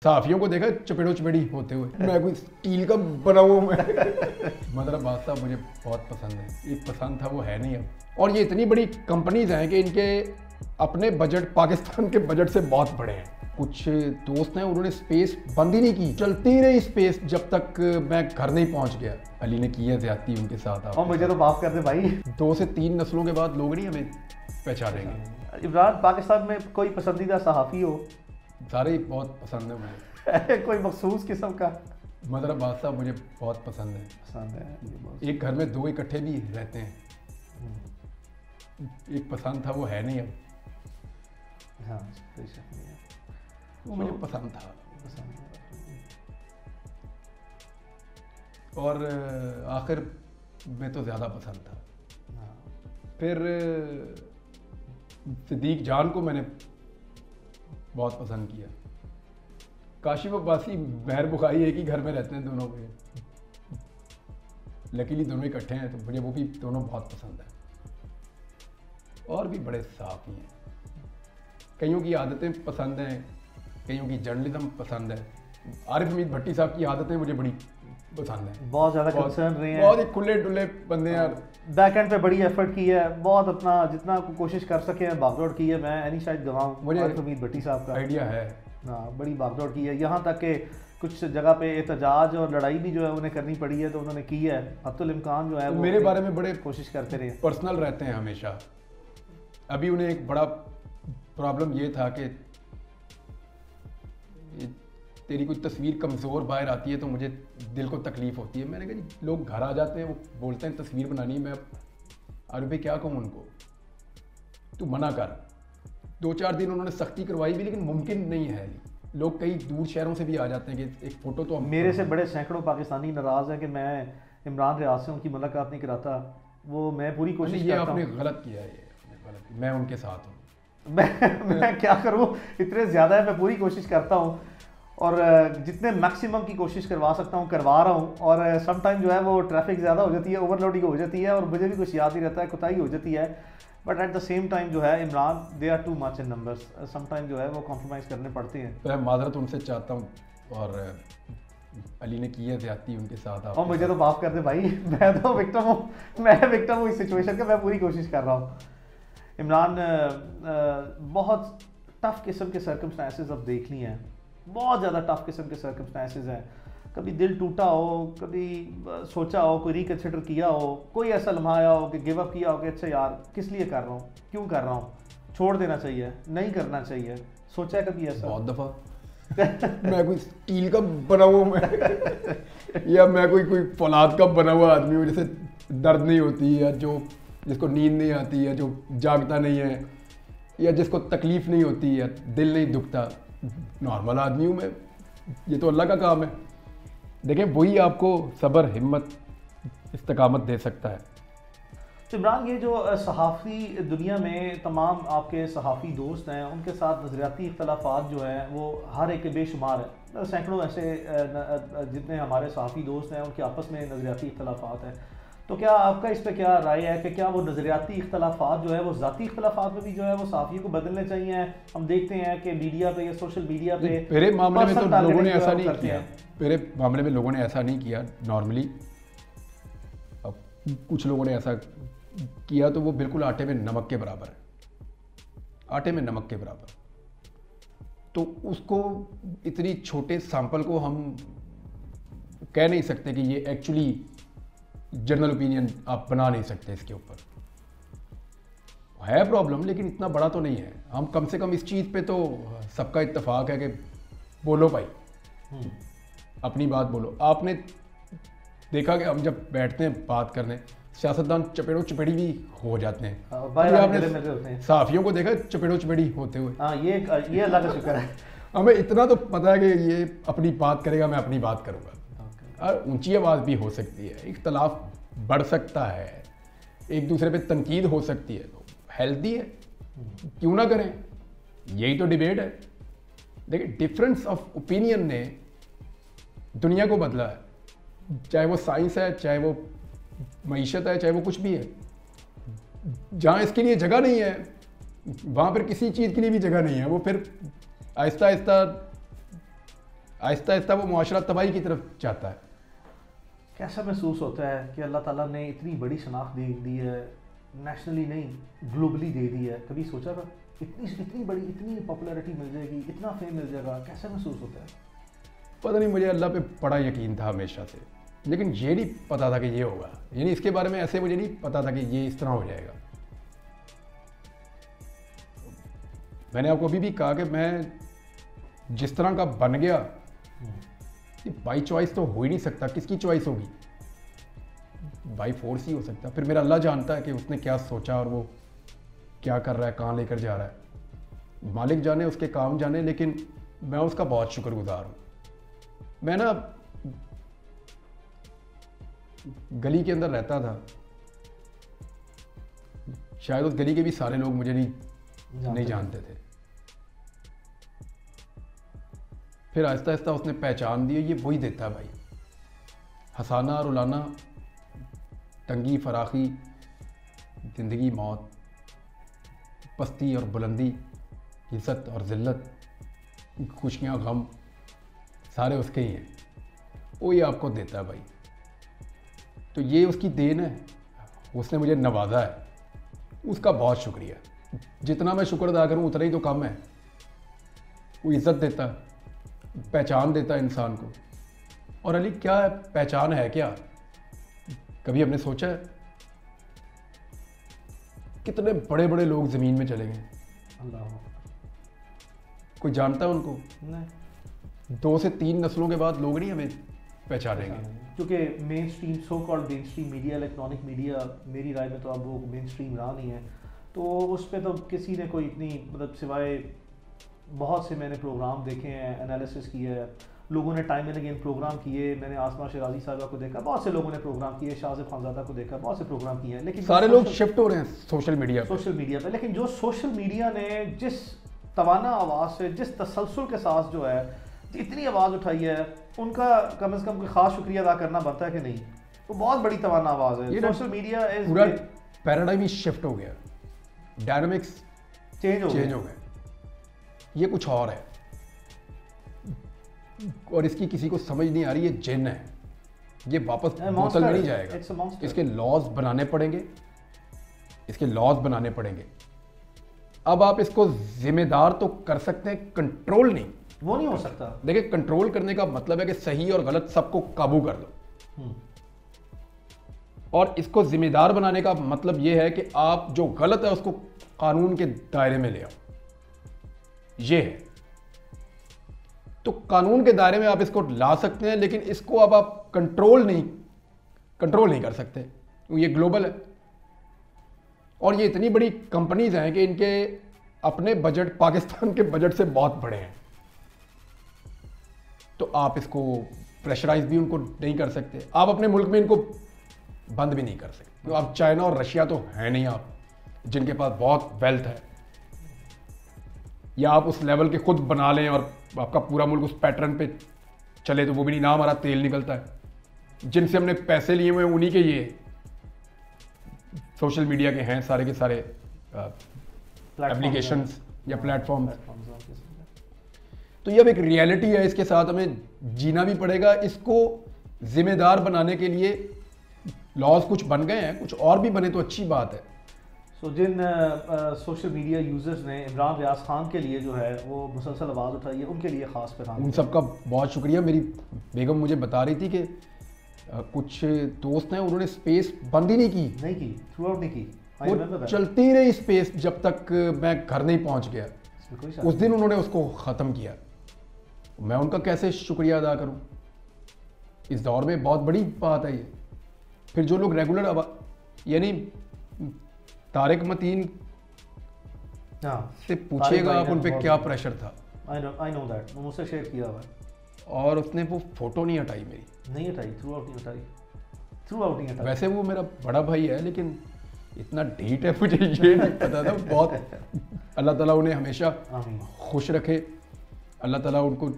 सहाफियों को देखा चपेड़ो चपेड़ी होते हुए, मैं कोई स्टील का बना हुआ मैं मदर अब्बास साहब मुझे बहुत पसंद है, एक पसंद था वो है नहीं अब। और ये इतनी बड़ी कंपनीज हैं कि इनके अपने बजट पाकिस्तान के बजट से बहुत बड़े हैं। कुछ दोस्त हैं उन्होंने स्पेस बंद ही नहीं की, चलती रही स्पेस जब तक मैं घर नहीं पहुंच गया। अली ने की है ज्यादती उनके साथ। और मुझे तो माफ कर दे भाई, 2 से 3 नस्लों के बाद लोग नहीं हमें पहचानेंगे। इमरान, पाकिस्तान में कोई पसंदीदा सहाफ़ी हो? सारे ही बहुत पसंद है मुझे। कोई मखसूस किस्म का? मदर अब्बास साहब मुझे बहुत पसंद है। पसंद है। एक घर में 2 इकट्ठे भी रहते हैं, एक पसंद था वो है नहीं अब। हाँ, कोई शक नहीं है, वो मुझे पसंद था। पसंद। और आखिर में तो ज़्यादा पसंद था। हाँ। फिर सिद्दीक जान को मैंने बहुत पसंद किया। काशिफ अब्बासी महर बुखारी एक ही घर में रहते हैं दोनों के, लकीली दोनों इकट्ठे हैं तो मुझे वो भी दोनों बहुत पसंद है। और भी बड़े साफ़ी हैं, कईयों की आदतें पसंद हैं, कईयों की जर्नलिज्म पसंद है। आरिफ हमीद भट्टी साहब की आदतें मुझे बड़ी पसंद है, बहुत ज़्यादा कंसर्न रहे हैं, बहुत ही खुले डुले बंदे हैं। बैक एंड पे बड़ी एफर्ट की है, बहुत अपना जितना कोशिश कर सके हैं भागदौड़ की है। मैं नहीं शायद गवाऊँ, मुझे आरिफ हमीद भट्टी साहब का आइडिया है। हाँ, बड़ी भागदौड़ की है, यहाँ तक कि कुछ जगह पे एहतजाज और लड़ाई भी जो है उन्हें करनी पड़ी है, तो उन्होंने की है। अब्दुल इम्कान जो है वो मेरे बारे में बड़े कोशिश करते रहे, पर्सनल रहते हैं हमेशा। अभी उन्हें एक बड़ा प्रॉब्लम ये था कि तेरी कोई तस्वीर कमज़ोर बाहर आती है तो मुझे दिल को तकलीफ़ होती है। मैंने कहा जी लोग घर आ जाते हैं, वो बोलते हैं तस्वीर बनानी है, मैं अरे भाई क्या कहूँ उनको, तू मना कर। 2-4 दिन उन्होंने सख्ती करवाई भी, लेकिन मुमकिन नहीं है। लोग कई दूर शहरों से भी आ जाते हैं कि एक फ़ोटो तो मेरे से बड़े सैकड़ों पाकिस्तानी नाराज़ हैं कि मैं इमरान रियाज से उनकी मुलाकात नहीं कराता। वो मैं पूरी कोशिश ये करता आपने हूँ। गलत किया है, ये आपने गलत किया। मैं उनके साथ हूँ। मैं क्या करूँ, इतने ज़्यादा है, मैं पूरी कोशिश करता हूँ और जितने मैक्सिमम की कोशिश करवा सकता हूँ करवा रहा हूँ। और सम टाइम जो है वो ट्रैफिक ज़्यादा हो जाती है, ओवरलोडिंग हो जाती है और मुझे भी कुछ याद नहीं रहता है, कोताही हो जाती है। But at the same time जो है Imran, they are too much in numbers, some time जो है वो कॉम्प्रोमाइज़ करने पड़ते हैं। मैं माजरत उनसे चाहता हूँ, और अली ने की है ज्यादती उनके साथ। और मुझे तो माफ़ कर दे भाई, मैं तो विक्टिम हूँ, मैं विक्टिम हूँ इस सिचुएशन का। मैं पूरी कोशिश कर रहा हूँ। इमरान, बहुत टफ किस्म के सर्कमस्टांसेस अब देख ली हैं, बहुत ज़्यादा टफ किस्म के सर्कमस्टांसेस हैं। कभी दिल टूटा हो, कभी सोचा हो, कोई रिकन्सिडर किया हो, कोई ऐसा लम्हा आया हो कि गिव अप किया हो कि अच्छा यार किस लिए कर रहा हूँ, क्यों कर रहा हूँ, छोड़ देना चाहिए, नहीं करना चाहिए। सोचा है कभी ऐसा? बहुत दफ़ा। मैं कोई स्टील का बना हुआ मैं या मैं कोई फौलाद का बना हुआ आदमी हूँ जिसे दर्द नहीं होती, या जो जिसको नींद नहीं आती, या जो जागता नहीं है, या जिसको तकलीफ़ नहीं होती, या दिल नहीं दुखता। नॉर्मल आदमी हूँ मैं, ये तो अल्लाह का काम है। देखें वही आपको सब्र, हिम्मत, इस्तिकामत दे सकता है। तो इमरान, ये जो सहाफ़ी दुनिया में तमाम आपके सहाफ़ी दोस्त हैं, उनके साथ नज़रियाती इख्तलाफात जो हैं वो हर एक के बेशुमार है। सैकड़ों ऐसे जितने हमारे सहाफ़ी दोस्त हैं उनके आपस में नज़रियाती इख्तलाफात हैं। तो क्या आपका इस पर क्या राय है कि क्या वो नज़रियाती इख्तलाफात जो है वो ज़ाती इख्तलाफात में भी जो है वो सहाफ़ी को बदलने चाहिए? हम देखते हैं कि मीडिया पे या सोशल मीडिया पे मेरे मामले में तो लोगों ने ऐसा नहीं करते किया। हैं। मेरे मामले में लोगों ने ऐसा नहीं किया नॉर्मली। अब कुछ लोगों ने ऐसा किया तो वो बिल्कुल आटे में नमक के बराबर है, आटे में नमक के बराबर। तो उसको इतनी छोटे सैंपल को हम कह नहीं सकते कि ये एक्चुअली जनरल ओपिनियन आप बना नहीं सकते। इसके ऊपर है प्रॉब्लम, लेकिन इतना बड़ा तो नहीं है। हम कम से कम इस चीज़ पे तो सबका इत्तेफाक है कि बोलो भाई, अपनी बात बोलो। आपने देखा कि हम जब बैठते हैं बात करने, सियासतदान चपेड़ो चपेड़ी भी हो जाते हैं। आपने सहाफियों को देखा चपेड़ो चपेड़ी होते हुए? हाँ, ये अल्लाह का शुक्र है। हमें इतना तो पता है कि ये अपनी बात करेगा, मैं अपनी बात करूँगा। और ऊंची आवाज़ भी हो सकती है, इख्तलाफ बढ़ सकता है, एक दूसरे पे तनकीद हो सकती है, तो हेल्दी है, क्यों ना करें। यही तो डिबेट है। देखिए, डिफरेंस ऑफ ओपिनियन ने दुनिया को बदला है, चाहे वो साइंस है, चाहे वो मईशत है, चाहे वो कुछ भी है। जहाँ इसके लिए जगह नहीं है वहाँ पर किसी चीज़ के लिए भी जगह नहीं है। वो फिर आहिस्ता आहिस्ता आहिस्ता आहिस्ता वो मुआशरा तबाही की तरफ जाता है। कैसा महसूस होता है कि अल्लाह ताला ने इतनी बड़ी शनाख्त दी है, नेशनली नहीं ग्लोबली दे दी है? कभी सोचा था इतनी बड़ी इतनी पॉपुलैरिटी मिल जाएगी, इतना फेम मिल जाएगा? कैसा महसूस होता है? पता नहीं, मुझे अल्लाह पे बड़ा यकीन था हमेशा से, लेकिन ये नहीं पता था कि ये होगा, यानी इसके बारे में ऐसे मुझे नहीं पता था कि ये इस तरह हो जाएगा। मैंने आपको अभी भी कहा कि मैं जिस तरह का बन गया, बाई चॉइस तो हो ही नहीं सकता। किसकी चॉइस होगी? बाई फोर्स ही हो सकता। फिर मेरा अल्लाह जानता है कि उसने क्या सोचा और वो क्या कर रहा है, कहाँ लेकर जा रहा है। मालिक जाने, उसके काम जाने, लेकिन मैं उसका बहुत शुक्रगुजार हूँ। मैं ना गली के अंदर रहता था, शायद उस गली के भी सारे लोग मुझे नहीं जानते थे। फिर आहिस्ता आहिस्ता उसने पहचान दी, ये वही देता है भाई। हंसाना रुलाना, तंगी फराखी, ज़िंदगी मौत, पस्ती और बुलंदी, इज़्ज़त और ज़िल्लत, खुशियाँ गम, सारे उसके ही हैं। वो ये आपको देता है भाई। तो ये उसकी देन है, उसने मुझे नवाजा है, उसका बहुत शुक्रिया। जितना मैं शुक्र अदा करूँ उतना ही तो कम है। वो इज़्ज़त देता है, पहचान देता है इंसान को। और अली क्या है पहचान, है क्या? कभी हमने सोचा है कितने बड़े बड़े लोग ज़मीन में चले गए? अल्लाह, कोई जानता है उनको? नहीं। 2 से 3 नस्लों के बाद लोग नहीं हमें पहचानेंगे। क्योंकि main stream, so called main stream media, electronic media, मेरी राय में तो अब वो मेन स्ट्रीम रहा नहीं है। तो उस पर तो किसी ने कोई इतनी, मतलब सिवाय बहुत से मैंने प्रोग्राम देखे हैं, एनालिसिस किया है, लोगों ने टाइम एंड अगेन प्रोग्राम किए। मैंने आसमा शिराजी साहबा को देखा, बहुत से लोगों ने प्रोग्राम किए, शाहज़ेब खानज़ादा को देखा, बहुत से प्रोग्राम किए हैं। लेकिन सारे लोग शिफ्ट हो रहे हैं सोशल मीडिया पे। लेकिन जो सोशल मीडिया ने जिस तवाना आवाज़ से, जिस तसलसल के साथ जो है इतनी आवाज़ उठाई है, उनका कम से कम कोई ख़ास शुक्रिया अदा करना बनता है कि नहीं? वो बहुत बड़ी तवाना आवाज़ है। सोशल मीडिया पूरा पैराडाइम ही शिफ्ट हो गया, डायनामिक्स चेंज हो गए। ये कुछ और है और इसकी किसी को समझ नहीं आ रही। ये जिन है, ये वापस बोतल में नहीं जाएगा। इसके लॉज बनाने पड़ेंगे, इसके लॉज बनाने पड़ेंगे। अब आप इसको जिम्मेदार तो कर सकते हैं, कंट्रोल नहीं। वो नहीं हो सकता। देखिए, कंट्रोल करने का मतलब है कि सही और गलत सबको काबू कर लो, और इसको जिम्मेदार बनाने का मतलब यह है कि आप जो गलत है उसको कानून के दायरे में ले आओ। ये है, तो कानून के दायरे में आप इसको ला सकते हैं, लेकिन इसको अब आप कंट्रोल नहीं कर सकते। ये ग्लोबल है और ये इतनी बड़ी कंपनीज हैं कि इनके अपने बजट पाकिस्तान के बजट से बहुत बड़े हैं। तो आप इसको प्रेशराइज भी उनको नहीं कर सकते, आप अपने मुल्क में इनको बंद भी नहीं कर सकते। तो आप चाइना और रशिया तो है नहीं आप, जिनके पास बहुत वेल्थ है, या आप उस लेवल के खुद बना लें और आपका पूरा मुल्क उस पैटर्न पे चले, तो वो भी नहीं ना हमारा तेल निकलता है। जिनसे हमने पैसे लिए हुए हैं उन्हीं के ये सोशल मीडिया के हैं सारे के सारे एप्लीकेशंस या प्लेटफॉर्म्स। तो ये अब एक रियलिटी है, इसके साथ हमें जीना भी पड़ेगा। इसको जिम्मेदार बनाने के लिए लॉज कुछ बन गए हैं, कुछ और भी बने तो अच्छी बात है। सो जिन सोशल मीडिया यूजर्स ने इमरान रियाज खान के लिए जो है वो मुसलसल आवाज़ उठाई है, उनके लिए ख़ास पैगाम। उन सबका बहुत शुक्रिया। मेरी बेगम मुझे बता रही थी कि कुछ दोस्त हैं, उन्होंने स्पेस बंद ही नहीं की, थ्रू आउट नहीं की, वो चलती रही स्पेस जब तक मैं घर नहीं पहुंच गया। उस दिन उन्होंने उसको ख़त्म किया। मैं उनका कैसे शुक्रिया अदा करूं? इस दौर में बहुत बड़ी बात है ये। फिर जो लोग रेगुलर, यानी तारिक मतीन से पूछिएगा आप उन पे क्या प्रेशर था। आई नो दैट, वो मुझसे शेयर किया हुआ है। और उसने वो फोटो नहीं हटाई मेरी, नहीं हटाई, थ्रू आउट नहीं हटाई। वैसे वो मेरा बड़ा भाई है, लेकिन इतना ढीठ है मुझे ये नहीं पता था। बहुत अल्लाह ताला उन्हें हमेशा खुश रखे। अल्लाह ताला उनको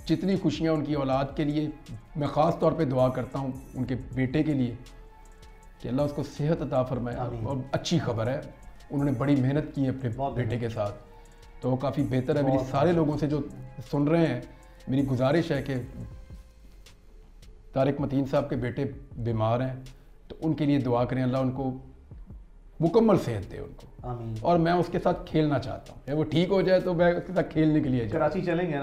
जितनी खुशियाँ उनकी औलाद के लिए, मैं ख़ास तौर पे दुआ करता हूँ उनके बेटे के लिए कि अल्लाह उसको सेहत अता फरमाए। और अच्छी खबर है, उन्होंने बड़ी मेहनत की है अपने बेटे के साथ, तो वो काफ़ी बेहतर है। मेरी सारे लोगों से जो सुन रहे हैं मेरी गुजारिश है कि तारिक मतीन साहब के बेटे बीमार हैं तो उनके लिए दुआ करें, अल्लाह उनको मुकम्मल सेहत दे उनको। आमीन। और मैं उसके साथ खेलना चाहता हूँ, वो ठीक हो जाए तो मैं उसके साथ खेलने के लिए जाऊँ। कराची चलेंगे ना?